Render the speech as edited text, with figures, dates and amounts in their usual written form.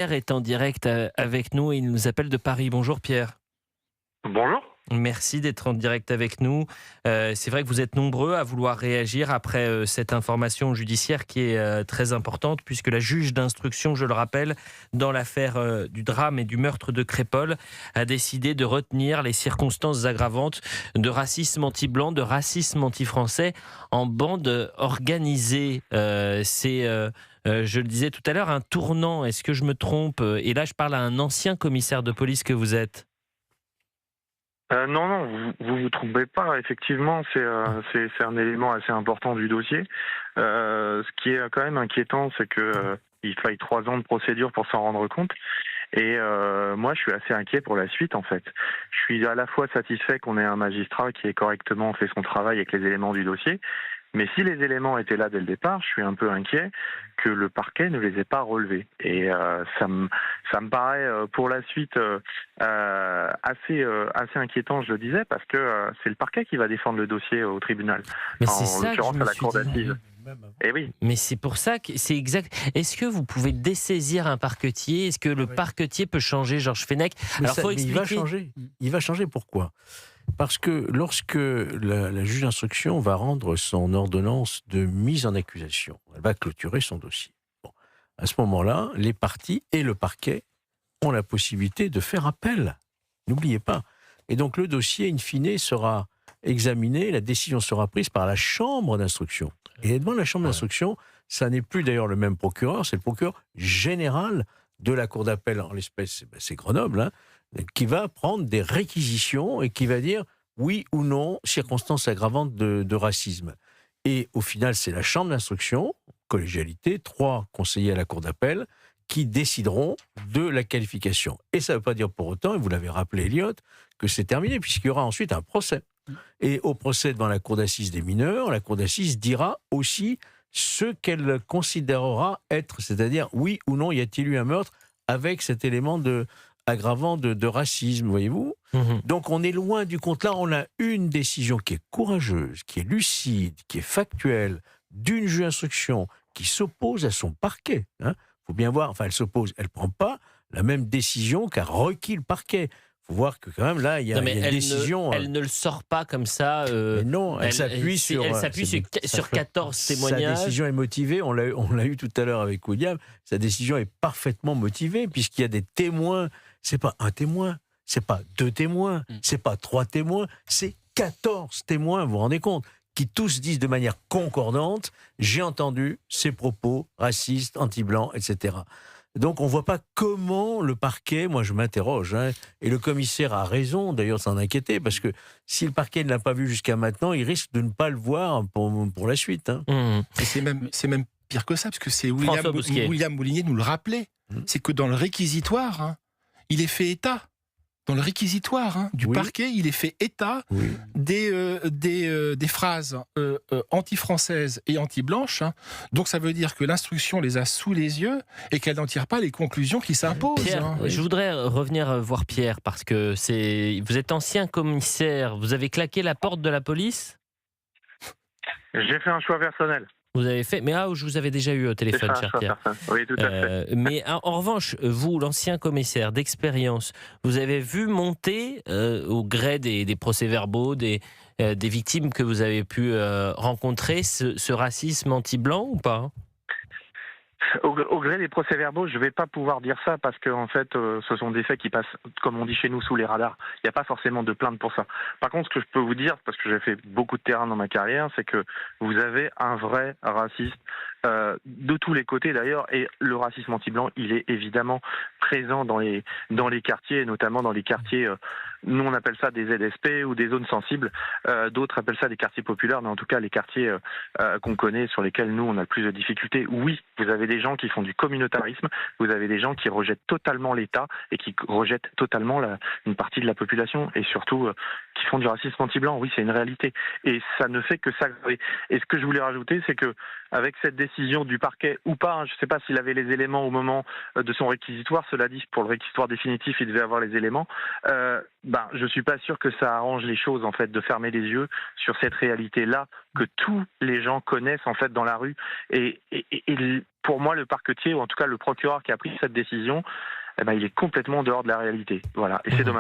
Pierre est en direct avec nous et il nous appelle de Paris. Bonjour Pierre. Bonjour. Merci d'être en direct avec nous. C'est vrai que vous êtes nombreux à vouloir réagir après cette information judiciaire qui est très importante puisque la juge d'instruction, je le rappelle, dans l'affaire du drame et du meurtre de Crépol, a décidé de retenir les circonstances aggravantes de racisme anti-blanc, de racisme anti-français en bande organisée. Je le disais tout à l'heure, un tournant. Est-ce que je me trompe? Et là, je parle à un ancien commissaire de police que vous êtes. Non, vous trompez pas. Effectivement, c'est un élément assez important du dossier. Ce qui est quand même inquiétant, c'est que il faille 3 ans de procédure pour s'en rendre compte. Et moi, je suis assez inquiet pour la suite, en fait. Je suis à la fois satisfait qu'on ait un magistrat qui ait correctement fait son travail avec les éléments du dossier. Mais si les éléments étaient là dès le départ, je suis un peu inquiet que le parquet ne les ait pas relevés. Et ça me paraît pour la suite assez inquiétant, je le disais, parce que c'est le parquet qui va défendre le dossier au tribunal, Mais c'est en ça que je l'occurrence me à la suis cour dit. d'assises. Et oui. Mais c'est pour ça que c'est exact. Est-ce que vous pouvez dessaisir un parquetier? Est-ce que le parquetier peut changer Georges Fenech? Alors, faut Mais il va expliquer. changer. Il va changer pourquoi? Parce que lorsque la juge d'instruction va rendre son ordonnance de mise en accusation, elle va clôturer son dossier. Bon. À ce moment-là, les parties et le parquet ont la possibilité de faire appel. N'oubliez pas. Et donc le dossier, in fine, sera examiné, la décision sera prise par la chambre d'instruction. Et devant la chambre d'instruction, ça n'est plus d'ailleurs le même procureur, c'est le procureur général de la cour d'appel, en l'espèce, c'est Grenoble, hein, qui va prendre des réquisitions et qui va dire oui ou non, circonstances aggravantes de racisme. Et au final, c'est la chambre d'instruction, collégialité, 3 conseillers à la cour d'appel, qui décideront de la qualification. Et ça ne veut pas dire pour autant, et vous l'avez rappelé, Elliot, que c'est terminé, puisqu'il y aura ensuite un procès. Et au procès devant la cour d'assises des mineurs, la cour d'assises dira aussi ce qu'elle considérera être, c'est-à-dire oui ou non, y a-t-il eu un meurtre avec cet élément aggravant de racisme, voyez-vous. Donc on est loin du compte. Là, on a une décision qui est courageuse, qui est lucide, qui est factuelle, d'une juge d'instruction qui s'oppose à son parquet. Faut bien voir, enfin elle s'oppose, elle ne prend pas la même décision qu'a requis le parquet. Il faut voir que quand même là, il y a une décision... Elle ne le sort pas comme ça. Mais non, elle s'appuie sur 14 témoignages. Sa décision est motivée, on l'a eu tout à l'heure avec William, sa décision est parfaitement motivée, puisqu'il y a des témoins. C'est pas un témoin, c'est pas 2 témoins, c'est pas 3 témoins, c'est 14 témoins, vous vous rendez compte, qui tous disent de manière concordante, j'ai entendu ces propos racistes, anti-blancs, etc. Donc on ne voit pas comment le parquet, moi je m'interroge, et le commissaire a raison d'ailleurs de s'en inquiéter, parce que si le parquet ne l'a pas vu jusqu'à maintenant, il risque de ne pas le voir pour la suite. Et c'est même pire que ça, parce que c'est William Moulinier nous le rappelait, c'est que dans le réquisitoire, il est fait état. Dans le réquisitoire du parquet, il est fait état des phrases anti-françaises et anti-blanches. Donc ça veut dire que l'instruction les a sous les yeux et qu'elle n'en tire pas les conclusions qui s'imposent. Pierre, je voudrais revenir voir Pierre, parce que vous êtes ancien commissaire, vous avez claqué la porte de la police? J'ai fait un choix personnel. Vous avez fait, mais je vous avais déjà eu au téléphone, cher Pierre. Oui, tout à fait. Mais en revanche, vous, l'ancien commissaire d'expérience, vous avez vu monter au gré des procès-verbaux, des victimes que vous avez pu rencontrer, ce racisme anti-blanc ou pas? Au gré des procès-verbaux, je ne vais pas pouvoir dire ça parce que en fait, ce sont des faits qui passent, comme on dit chez nous, sous les radars. Il n'y a pas forcément de plainte pour ça. Par contre, ce que je peux vous dire, parce que j'ai fait beaucoup de terrain dans ma carrière, c'est que vous avez un vrai raciste de tous les côtés d'ailleurs. Et le racisme anti-blanc, il est évidemment présent dans les quartiers, et notamment dans les quartiers. Nous, on appelle ça des ZSP ou des zones sensibles. D'autres appellent ça des quartiers populaires, mais en tout cas, les quartiers qu'on connaît, sur lesquels nous, on a le plus de difficultés. Oui, vous avez des gens qui font du communautarisme, vous avez des gens qui rejettent totalement l'État et qui rejettent totalement une partie de la population et surtout qui font du racisme anti-blanc. Oui, c'est une réalité. Et ça ne fait que s'aggraver. Et ce que je voulais rajouter, c'est que avec cette décision décision du parquet ou pas. Je ne sais pas s'il avait les éléments au moment de son réquisitoire. Cela dit, pour le réquisitoire définitif, il devait avoir les éléments. Je suis pas sûr que ça arrange les choses en fait de fermer les yeux sur cette réalité-là que tous les gens connaissent en fait dans la rue. Et pour moi, le parquetier ou en tout cas le procureur qui a pris cette décision, il est complètement en dehors de la réalité. Voilà, et c'est dommage.